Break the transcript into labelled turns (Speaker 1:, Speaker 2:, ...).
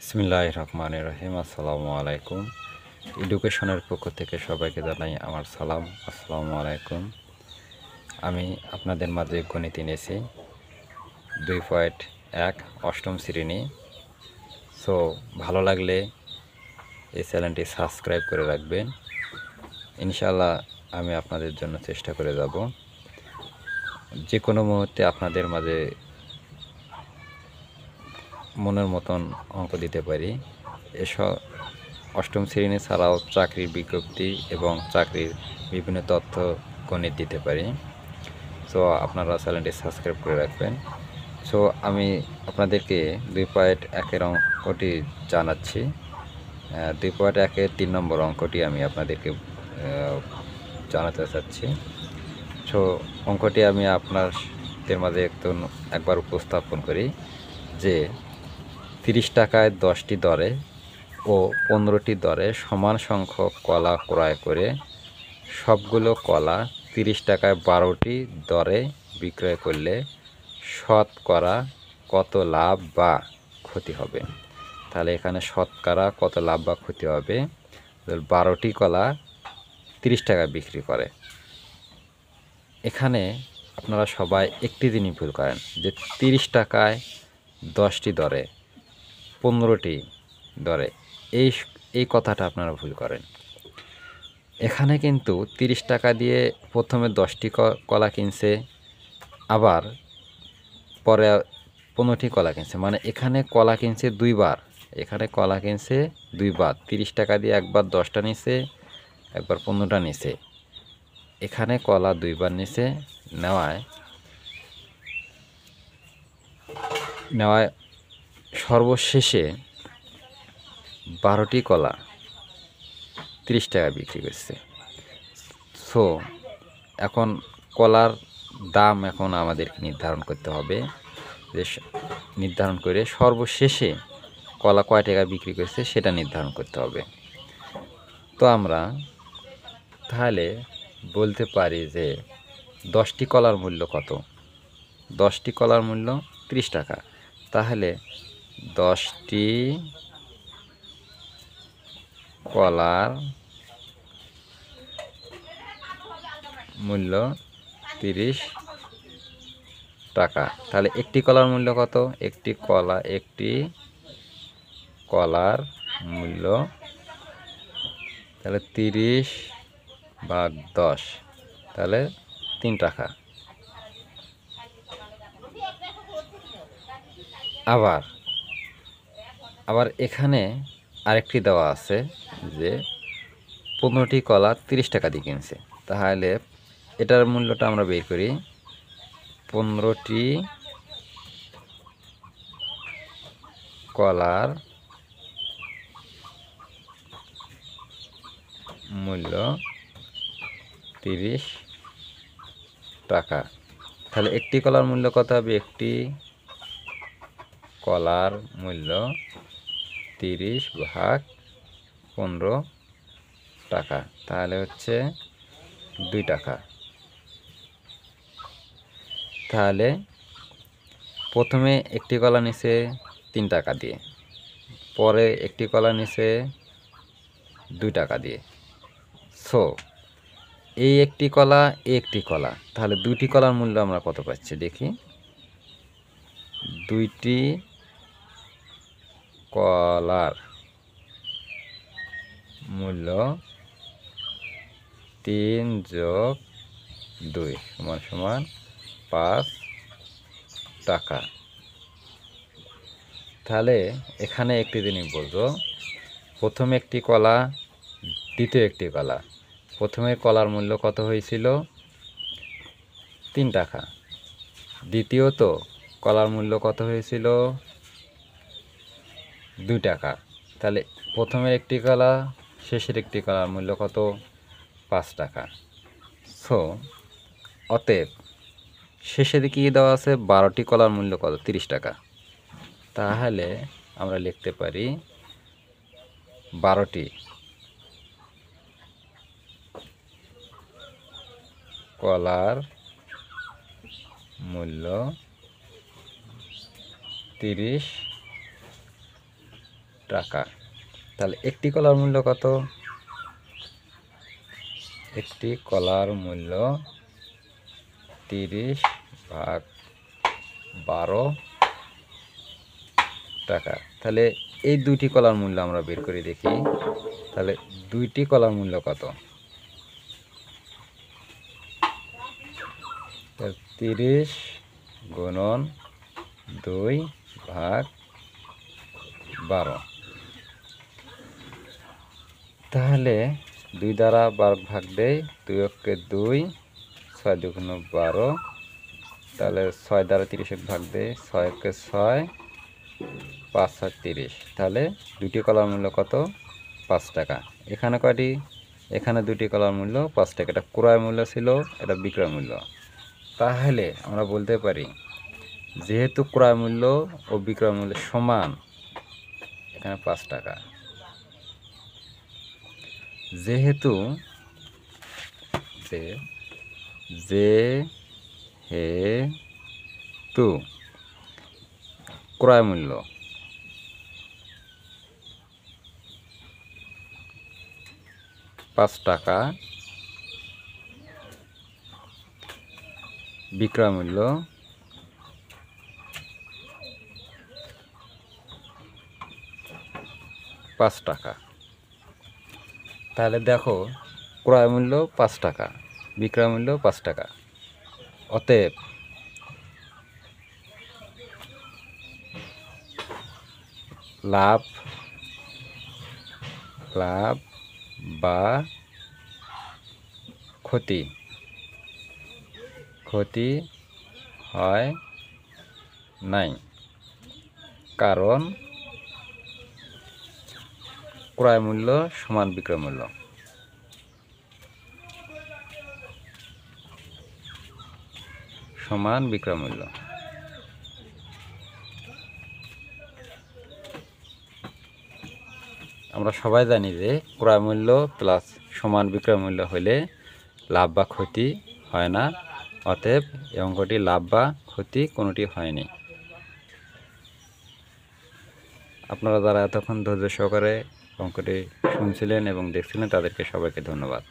Speaker 1: বিসমিল্লাহির রহমানির রহিম। আসসালামু আলাইকুম। এডুকেশনের পক্ষ থেকে সবাইকে জানাই আমার সালাম। আসসালামু আলাইকুম। আমি আপনাদের মাঝে গণিত এনেছি 2.1 অষ্টম শ্রেণী। সো ভালো লাগলে এই চ্যানেলটি সাবস্ক্রাইব করে রাখবেন। ইনশাআল্লাহ আমি আপনাদের জন্য চেষ্টা করে যাব যে কোনো মুহূর্তে আপনাদের মাঝে মনের মতন অঙ্ক দিতে পারি। এসব অষ্টম শ্রেণী ছাড়াও চাকরির বিজ্ঞপ্তি এবং চাকরির বিভিন্ন তথ্য গণিত দিতে পারি। সো আপনারা চ্যানেলটি সাবস্ক্রাইব করে রাখবেন। সো আমি আপনাদেরকে 2.1-এর অঙ্কটি জানাচ্ছি। 2.1-এর 3 নম্বর অঙ্কটি আমি আপনাদেরকে জানাতে চাচ্ছি। সো অঙ্কটি আমি আপনাদের মাঝে একবার উপস্থাপন করি যে 30 টাকায় 10টি দরে ও 15টি দরে সমান সংখ্যক কলা ক্রয় করে সবগুলো কলা 30 টাকায় 12টি দরে বিক্রয় করলে শতকরা কত লাভ বা ক্ষতি হবে। তাহলে এখানে শতকরা কত লাভ বা ক্ষতি হবে। 12টি কলা 30 টাকা বিক্রি করে। এখানে আপনারা সবাই একটি জিনিস ভুল করেন যে 30 টাকায় 10টি দরে 15টি দরে এই কথাটা আপনারা ভুল করেন। এখানে কিন্তু 30 টাকা দিয়ে প্রথমে 10টি কলা কিনছে, আবার পরে 15টি কলা কিনছে, মানে এখানে কলা কিনছে দুইবার। এখানে কলা কিনছে দুইবার, 30 টাকা দিয়ে একবার 10টা নিছে, একবার 15টা নিছে। এখানে কলা দুইবার নিছে। নেওয়ায় সর্বশেষে 12টি কলা 30 টাকা বিক্রি করছে। সো এখন কলার দাম এখন আমাদেরকে নির্ধারণ করতে হবে, যে নির্ধারণ করে সর্বশেষে কলা কয় টাকা বিক্রি করছে সেটা নির্ধারণ করতে হবে। তো আমরা তাহলে বলতে পারি যে 10টি কলার মূল্য কত? 10টি কলার মূল্য 30 টাকা। তাহলে 10টি কলার মূল্য 30 টাকা। তাহলে একটি কলার মূল্য কত? একটি কলার মূল্য তাহলে 30 ভাগ 10, তাহলে 3 টাকা। আবার এখানে আরেকটি দেওয়া আছে যে 15টি কলা 30 টাকা দিয়ে কিনছে। তাহলে এটার মূল্যটা আমরা বের করি। 15টি কলার মূল্য 30 টাকা। তাহলে একটি কলার মূল্য কত হবে? একটি কলার মূল্য 30 ভাগ 15 টাকা, তাহলে হচ্ছে 2 টাকা। তাহলে প্রথমে একটি কলা নিছে 3 টাকা দিয়ে, পরে একটি কলা নিছে 2 টাকা দিয়ে। সো এই একটি কলা, তাহলে 2টি কলার মূল্য আমরা কত পাচ্ছি দেখি। 2টি কলার মূল্য 3 যোগ 2 সমান 5 টাকা। তাহলে এখানে একটি জিনিস বলবো, প্রথম একটি কলা, দ্বিতীয় একটি কলা। প্রথমের কলার মূল্য কত হয়েছিল? 3 টাকা। দ্বিতীয়ত কলার মূল্য কত হয়েছিল? 2 টাকা। তাহলে প্রথমের একটি কলা, শেষের একটি কলার মূল্য কত? 5 টাকা। সো অতএব শেষে দিকে দেওয়া আছে 12টি কলার মূল্য কত? 30 টাকা। তাহলে আমরা লিখতে পারি 12টি কলার মূল্য 30 টাকা। তাহলে একটি কলার মূল্য কত? একটি কলার মূল্য 30/12 টাকা। তাহলে এই দুইটি কলার মূল্য আমরা বের করে দেখি। তাহলে দুইটি কলার মূল্য কত? 30 গুণন 2/12। তাহলে 2 দ্বারা 12 ভাগ দেয়, 2 অক্ষে 2, 6 দুগুণ 12। তাহলে 6 দ্বারা 30 ভাগ দেয়, 6 অক্ষে 6, 5 7 30। তাহলে দুটি কলার মূল্য কত? 5 টাকা। এখানে কয়টি? এখানে দুটি কলার মূল্য 5 টাকা। এটা ক্রয় মূল্য ছিল, এটা বিক্রয় মূল্য। তাহলে আমরা বলতে পারি যেহেতু ক্রয় মূল্য ও বিক্রয় মূল্য সমান, এখানে 5 টাকা। যেহেতু ক্রয় মূল্য টাকা, বিক্রয় মূল্য টাকা। তাহলে দেখো, ক্রয় মূল্য 5 টাকা, বিক্রয় মূল্য 5 টাকা। অতএব লাভ বা ক্ষতি হয় নাই, কারণ ক্রয় মূল্য সমান বিক্রয় মূল্য। আমরা সবাই জানি যে ক্রয় মূল্য প্লাস সমান বিক্রয় মূল্য হলে লাভ বা ক্ষতি হয় না। অতএব এই অঙ্কটি লাভ বা ক্ষতি কোনোটি হয়নি। আপনারা যারা এতক্ষণ ধৈর্য সহকারে অঙ্কটি শুনছিলেন এবং দেখছিলেন, তাদেরকে সবাইকে ধন্যবাদ।